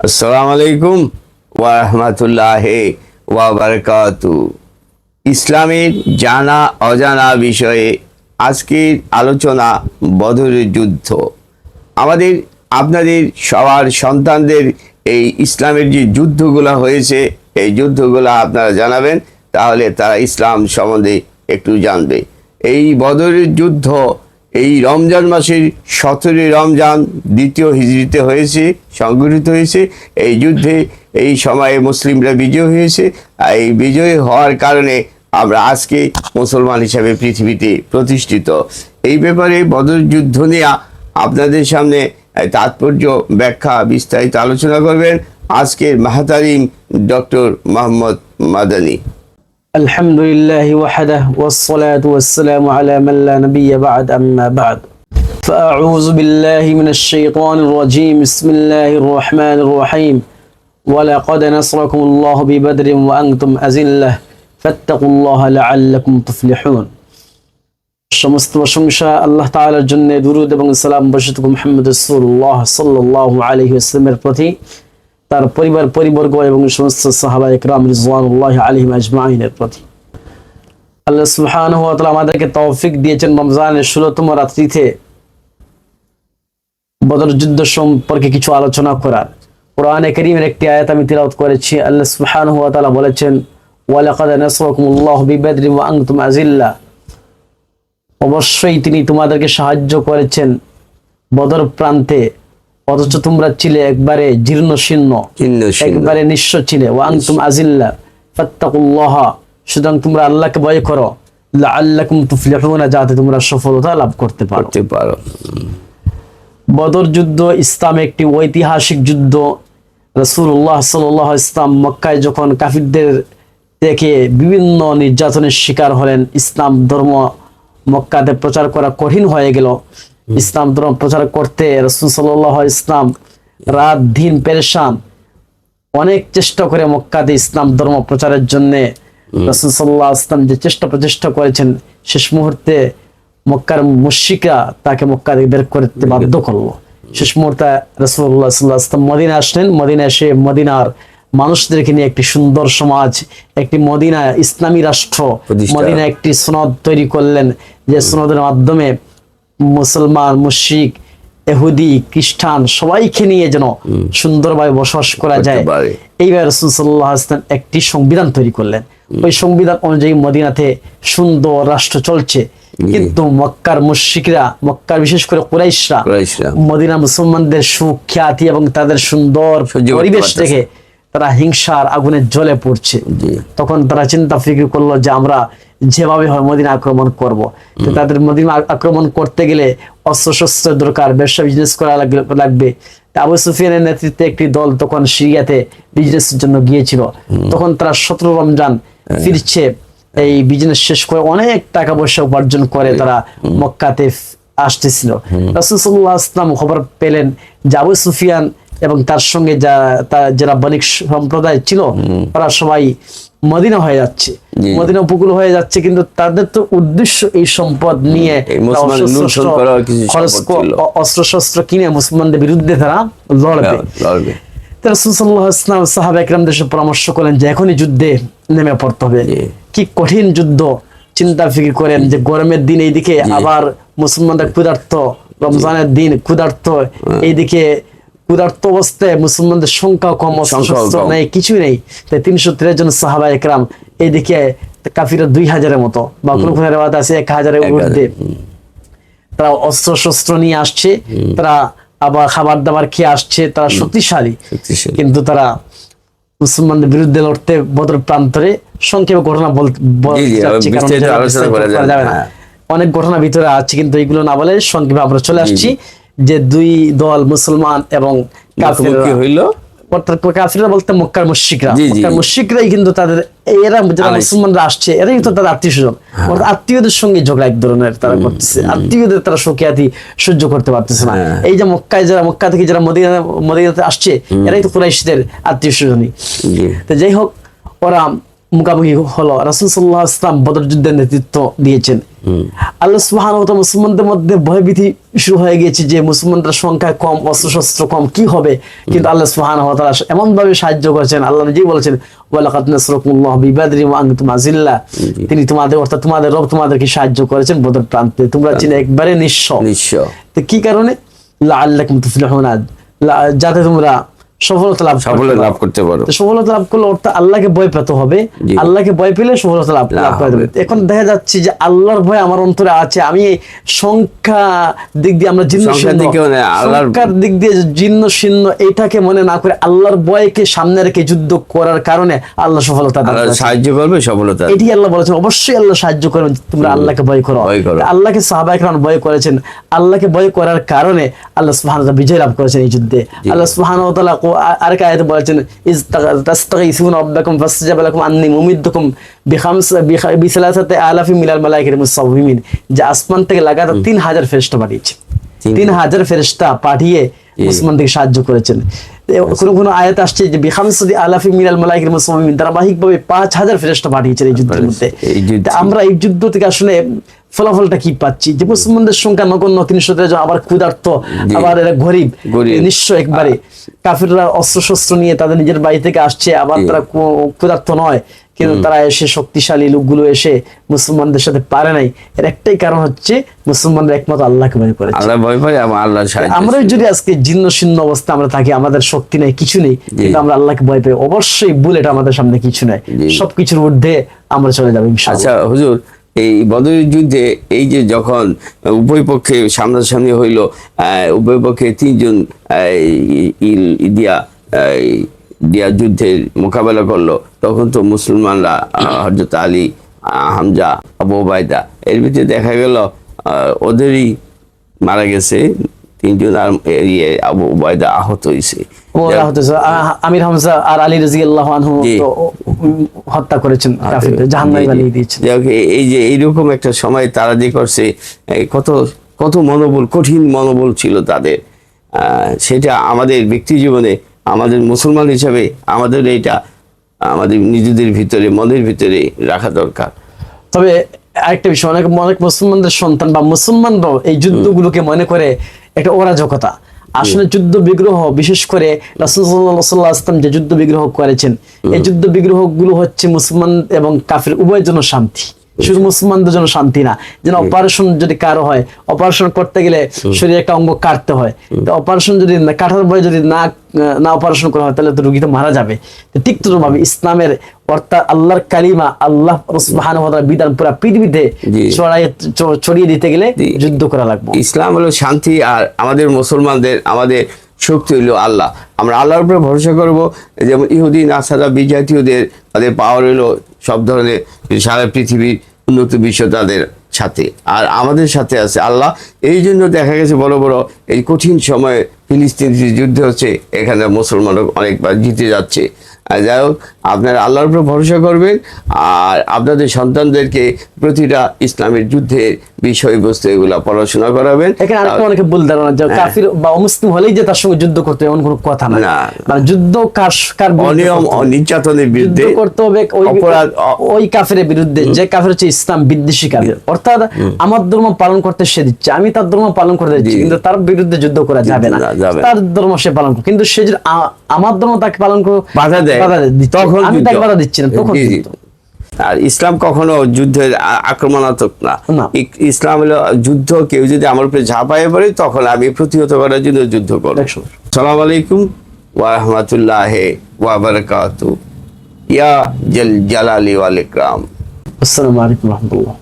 আসসালামু আলাইকুম ওয়া রাহমাতুল্লাহি ওয়া বারাকাতু। ইসলামের জানা অজানা বিষয়ে আজকের আলোচনা বদরের যুদ্ধ। আমাদের আপনাদের সবার সন্তানদের এই ইসলামের যে যুদ্ধগুলো হয়েছে এই যুদ্ধগুলো আপনারা জানাবেন, তাহলে তারা ইসলাম সম্বন্ধে একটু জানবে। এই বদরের যুদ্ধ এই রমজান মাসের 17 রমজান 2য় হিজরিতে হয়েছে, সংঘটিত হয়েছে। এই যুদ্ধে এই সময়ে মুসলিমরা বিজয় হয়েছে। আর এই বিজয় হওয়ার কারণে আমরা আজকে মুসলমান হিসাবে পৃথিবীতে প্রতিষ্ঠিত। এই ব্যাপারে বদর যুদ্ধ নিয়ে আপনাদের সামনে তাৎপর্য ব্যাখ্যা বিস্তারিত আলোচনা করবেন আজকের মাহতারিম ডক্টর মোহাম্মদ মাদানী। الحمد لله وحده والصلاة والسلام على من لا نبي بعد أما بعد فأعوذ بالله من الشيطان الرجيم بسم الله الرحمن الرحيم ولقد نصركم الله ببدر وأنتم أذلة فاتقوا الله لعلكم تفلحون। সমস্ত প্রশংসা আল্লাহ তাআলার জন্য, দুরূদ এবং সালাম বর্ষিত মুহাম্মদ রাসূলুল্লাহ সাল্লাল্লাহু আলাইহি ওয়াসাল্লামের প্রতি, তার পরিবর্গ এবং সমস্ত সাহাবায়ে কেরাম রিজওয়ানুল্লাহি আলাইহিম আজমাইনের প্রতি। আল্লাহ সুবহানাহু ওয়া তাআলা আমাদেরকে তৌফিক দিয়েছেন রমজানের 16তম রাত্রিতে বদর যুদ্ধ সম্পর্কে কিছু আলোচনা করার। কোরআনে কারীমের একটি আয়াত আমি তিলাওয়াত করেছি। আল্লাহ সুবহানাহু ওয়া তাআলা বলেছেন, ওয়ালাকাদ নাসরাকুমুল্লাহু বিবাদরি ওয়া আনতুম আযিল্লা, অবশ্যই তিনি তোমাদেরকে সাহায্য করেছেন বদর প্রান্তে, অথচ তোমরা ছিলে একবারে জীর্ণ একবারে নিঃস্ব ছিলে। ওয়া আনতুম আযিল্লা ফাত্তাকুল্লাহ, সুতরাং তোমরা আল্লাহকে ভয় করো, লাআল্লাকুম তুফলিহুনা, যাতে তোমরা সফলতা লাভ করতে পারো। বদর যুদ্ধ ইসলামে একটি ঐতিহাসিক যুদ্ধ। রাসূলুল্লাহ সাল্লাল্লাহু আলাইহি ওয়াসাল্লাম মক্কায় যখন কাফিরদের থেকে বিভিন্ন নির্যাতনের শিকার হলেন, ইসলাম ধর্ম মক্কাতে প্রচার করা কঠিন হয়ে গেল। ইসলাম ধর্ম প্রচার করতে রাসূল সাল্লাল্লাহু আলাইহি ওয়াসাল্লাম রাত দিন পেরেশান, অনেক চেষ্টা করে মক্কাতে ইসলাম ধর্ম প্রচারের জন্য রাসূল সাল্লাল্লাহু আলাইহি ওয়াসাল্লাম যে প্রচেষ্টা করেছেন, শেষ মুহূর্তে মক্কার মুশরিকরা তাকে মক্কা থেকে বের করতে বাধ্য করলো। শেষ মুহূর্তে রাসূলুল্লাহ সাল্লাল্লাহু আলাইহি ওয়াসাল্লাম মদিনা আসলেন। মদিনা এসে মদিনার মানুষদেরকে নিয়ে একটি সুন্দর সমাজ, একটি মদিনা ইসলামী রাষ্ট্র, মদিনা একটি সনদ তৈরি করলেন, যে সনদের মাধ্যমে মুসলমান, মুশরিক, ইহুদি, খ্রিস্টান সবাইকে নিয়ে যেন সুন্দরভাবে বসবাস করা যায়। এইভাবে রাসূল সাল্লাল্লাহু আলাইহি ওয়াসাল্লাম একটি সংবিধান তৈরি করলেন। ওই সংবিধান অনুযায়ী মদিনাতে সুন্দর রাষ্ট্র চলছে। কিন্তু মক্কার মুশরিকরা, মক্কার বিশেষ করে কুরাইশরা মদিনা মুসলমানদের সুখ্যাতি এবং তাদের সুন্দর পরিবেশ দেখে তারা হিংসার আগুনে জ্বলে পড়ছে। তখন তারা চিন্তা ফিকির করলো যে আমরা যেভাবে হয় মদিনা আক্রমণ করব। তো তাদের মদিনা আক্রমণ করতে গেলে অস্ত্রশস্ত্রের দরকার, ব্যবসা বিজনেস করা লাগবে। আবু সুফিয়ানের নেতৃত্বে একটি দল তখন সিরিয়াতে বিজনেসের জন্য গিয়েছিল। তখন তারা 17 রমজান ফিরছে, এই বিজনেস শেষ করে অনেক টাকা পয়সা উপার্জন করে তারা মক্কাতে আসতেছিল। রাসূল সাল্লাল্লাহু আলাইহি ওয়াসাল্লাম খবর পেলেন যে আবু সুফিয়ান এবং তার সঙ্গে যারা বণিক সম্প্রদায় ছিল তারা সবাই মদিনা হয়ে যাচ্ছে, মদিনা উপকূল হয়ে যাচ্ছে। কিন্তু তাদের তো উদ্দেশ্য এই সম্পদ নিয়ে অস্ত্রশস্ত্র কিনে মুসলমানদের বিরুদ্ধে তারা লড়বে। রাসূল সাল্লাল্লাহু আলাইহি ওয়াসাল্লাম সাহাবায়ে কেরামদের সাথে পরামর্শ করলেন যে এখনই যুদ্ধে নেমে পড়তে হবে। কি কঠিন যুদ্ধ! চিন্তা ফিকির করেন যে গরমের দিন এইদিকে আবার মুসলমানদের ক্ষুধার্ত, রমজানের দিন ক্ষুধার্ত, এইদিকে ক্ষুধার্ত অবস্থায় মুসলমানদের সংখ্যা কম, অস্ত্র নেই, কিছুই নেই। তাই 313 জন সাহাবায়ে কেরাম, এইদিকে কাফিররা 2000-এর মতো, বা কোনো কোনো রিওয়ায়াত আছে 1000-এর ঊর্ধ্বে, তারা অস্ত্র শস্ত্র নিয়ে আসছে, তারা আবার খাবার দাবার খেয়ে আসছে, তারা শক্তিশালী। কিন্তু তারা মুসলমানদের বিরুদ্ধে লড়তে বদর প্রান্তরে, সংক্ষেপে ঘটনা অনেক ঘটনা ভিতরে আছে, কিন্তু এইগুলো না বলে সংক্ষেপে আমরা চলে আসছি যে দুই দল মুসলমান এবং কাফিররা বলতে মক্কার মুশরিকরাই কিন্তু তাদের, এরা যারা মুসলমানরা আসছে এরাই তো তাদের আত্মীয় স্বজন, আত্মীয়দের সঙ্গে ঝগড়া এক ধরনের তারা করতেছে, আত্মীয়দের তারা সুখ্যাতি সহ্য করতে পারতেছে না। এই যে মক্কা থেকে যারা মদিনাতে আসছে এরাই তো কুরাইশদের আত্মীয় স্বজনই। তো যাই হোক, ওরা মুখামুখি হলো। রাসূল সাল্লাল্লাহু আলাইহি ওয়াসাল্লাম বদর যুদ্ধের নেতৃত্ব দিয়েছেন। আল্লাহ সুবহানাহু ওয়া তাআলা মুসলমানদের মধ্যে ভয়ভীতি শুরু হয়ে গেছে যে মুসলমানদের সংখ্যা কম, অস্ত্রশস্ত্র কম, কি হবে? কিন্তু আল্লাহ সুবহানাহু ওয়া তাআলা এমন ভাবে সাহায্য করেছেন, আল্লাহ নিজেই বলেছেন ওয়ালাকাদ নাসরাকুমুল্লাহু বিবাদরি ওয়া আনতুম আযিল্লা, তিনি তোমাদের অর্থাৎ তোমাদের রব তোমাদেরকে সাহায্য করেছেন বদর প্রান্তে, তোমরা ছিলে একবারে নিঃস্ব। তো কি কারণে? লাআল্লাকুম তুফলিহুন, যাতে তোমরা সফলতা লাভ করতে পারো। সফলতা লাভ করলে অর্থাৎ আল্লাহকে ভয় পেতে হবে, আল্লাহকে ভয় পেলে সফলতা লাভ করতে হবে। এখন দেখা যাচ্ছে যে আল্লাহর ভয় আমার অন্তরে আছে, আমি সংখ্যা দিক দিয়ে আমরা সংখ্যার দিক দিয়ে জীর্ণ শীর্ণ এটাকে মনে না করে আল্লাহর ভয়কে সামনে রেখে যুদ্ধ করার কারণে আল্লাহ সফলতা সাহায্য করবে, সফলতা এটি আল্লাহ বলেছেন, অবশ্যই আল্লাহ সাহায্য করবেন, তোমরা আল্লাহকে ভয় করো। আল্লাহকে সাহাবায়ে কেরাম ভয় করেছেন, আল্লাহকে ভয় করার কারণে আল্লাহ সুবহানাহু ওয়া তাআলা বিজয় লাভ করেছেন এই যুদ্ধে। আল্লাহ সুবহানাহু ওয়া তাআলা আরেক আয়াতে বলেছেন ইজ তাস্তাগীসুনা রাব্বাকুম ফাসতাজাবা লাকুম আন্নী মুমিদ্দুকুম বিসালাসাতি আলাফি মিনাল মালাইকাতি মুসাওয়িমিন, যে আসমান থেকে লাগাতার 3000 ফেরেশতা পাঠিয়েছে, 3000 ফেরেশতা পাঠিয়ে মুসলমানদেরকে সাহায্য করেছেন। কোন আয়াতে আসছে যে বিখামসাতি আলাফি মিনাল মালাইকাতি মুসাওয়িমিন, ধারাবাহিকভাবে 5000 ফেরেশতা পাঠিয়েছেন এই যুদ্ধের মধ্যে। আমরা এই যুদ্ধ থেকে আসলে ফলাফলটা কি পাচ্ছি? যে মুসলমানদের সংখ্যা নগণ্য, 300 জন, আবার ক্ষুধার্ত, আবার এরা গরিব নিঃস্ব একবারে। কাফিররা অস্ত্রশস্ত্র নিয়ে তাদের নিজের বাড়ি থেকে আসছে, আবার তারা ক্ষুধার্ত নয়, কিন্তু তারা এসে শক্তিশালী লোকগুলো এসে মুসলমানদের সাথে পারে নাই। এর একটাই কারণ হচ্ছে মুসলমানরা একমাত্র আল্লাহকে ভয় করে। আমরা যদি আজকে জীর্ণ শীর্ণ অবস্থা আমরা থাকি, আমাদের শক্তি নেই, কিছু নেই, কিন্তু আমরা আল্লাহকে ভয় পাই, অবশ্যই বুলেট আমাদের সামনে কিছু নাই, সবকিছুর ঊর্ধ্বে আমরা চলে যাবো ইনশাআল্লাহ। আচ্ছা হুজুর, এই বদরের যুদ্ধে এই যে যখন উভয় পক্ষে সামনাসামনি হইল, উভয় পক্ষে 3 জন দিয়া যুদ্ধের মোকাবেলা করলো, তখন তো মুসলমানরা হযরত আলী, হামজা, আবু উবাইদা, এর ভিতরে দেখা গেল ওদেরই মারা গেছে 3 জন, আর আবু উবাইদা আহত হয়েছে। আমির হামজা আর আলী রাদিয়াল্লাহু আনহু হত্যা করেছেন, কাফিরদের জাহান্নামে বানিয়ে দিয়েছেন। এই যে এইরকম একটা সময় তারা যে করছে, কত কত মনোবল, কঠিন মনোবল ছিল তাদের, সেটা আমাদের ব্যক্তি জীবনে, আমাদের মুসলমান হিসাবে আমাদের এইটা আমাদের নিজেদের ভিতরে, মনের ভিতরে রাখা দরকার। তবে আরেকটা বিষয়, অনেক মুসলমানদের সন্তান বা মুসলমানরাও এই যুদ্ধগুলোকে মনে করে একটা অরাজকতা। আসলে যুদ্ধ বিগ্রহ, বিশেষ করে রাসূলুল্লাহ সাল্লাল্লাহু আলাইহি ওয়াসাল্লাম যে যুদ্ধ বিগ্রহ করেছেন, এই যুদ্ধ বিগ্রহ গুলো হচ্ছে মুসলমান এবং কাফির উভয়ের জন্য শান্তি, শুধু মুসলমানদের জন্য শান্তি না। যেন অপারেশন যদি কারো হয়, অপারেশন করতে গেলে শরীরে একটা অঙ্গ কাটতে হয়, তো অপারেশন যদি কাটার ভয়ে যদি না অপারেশন করা হয়, তাহলে তো রোগী তো মারা যাবে। ঠিক ততভাবে ইসলামের অর্থাৎ আল্লাহর কালিমা, আল্লাহ সুবহানাহু ওয়া তাআলার বিধান পুরো পৃথিবীতে ছড়িয়ে দিতে গেলে যুদ্ধ করা লাগবে। ইসলাম হলো শান্তি, আর আমাদের মুসলমানদের আমাদের শক্তি হইল আল্লাহ। আমরা আল্লাহর উপরে ভরসা করব। যেমন ইহুদি নাসারা বিজাতীয়দের তাদের পাওয়ার হইলো সব ধরনের সারা পৃথিবীর উন্নত বিশ্ব তাদের সাথে, আর আমাদের সাথে আছে আল্লাহ। এই জন্য দেখা গেছে বড় বড় এই কঠিন সময়ে ফিলিস্তিন যুদ্ধ হচ্ছে, এখানে মুসলমানরা অনেকবার জিতে যাচ্ছে। যাই হোক, আপনারা আল্লাহর উপর ভরসা করবেন, আর আপনাদের সন্তানদেরকে প্রতিটা ইসলামের যুদ্ধের বিষয়বস্তু এগুলা পড়াশোনা করাবেন। এখানে আরেকটা অনেকে ভুল ধারণা, যে কাফির বা অমুসলিম হলেই যে তার সঙ্গে যুদ্ধ করতে হবে এমন কোনো কথা না। মানে যুদ্ধ কার অনিয়ম, নির্যাতনের বিরুদ্ধে করতে হবে, ওই কাফিরের বিরুদ্ধে যে কাফির হচ্ছে ইসলাম বিদ্বেষী কাফির। অর্থাৎ আমার ধর্ম পালন করতে সে দিচ্ছে, আমি তার ধর্ম পালন করতে দিচ্ছি, কিন্তু তার বিরুদ্ধে যুদ্ধ করা যাবে না। তার ধর্ম সে পালন করে, কিন্তু সে যদি আমার ধর্ম তাকে পালন করে বাধা দেয়, তখন আমি তাকে বাধা দিচ্ছি না, তখন। আর ইসলাম কখনো যুদ্ধের আক্রমণাত্মক না। ইসলাম হলো যুদ্ধ, কেউ যদি আমার উপরে ঝাঁপায়ে পড়ে তখন আমি প্রতিহত করার জন্য যুদ্ধ করব। আসসালামু আলাইকুম ওয়া রাহমাতুল্লাহি ওয়া বারাকাতুহু ইয়া জালালি ওয়াল ইকরাম। আসসালামু আলাইকুম ওয়া রাহমাতুল্লাহ।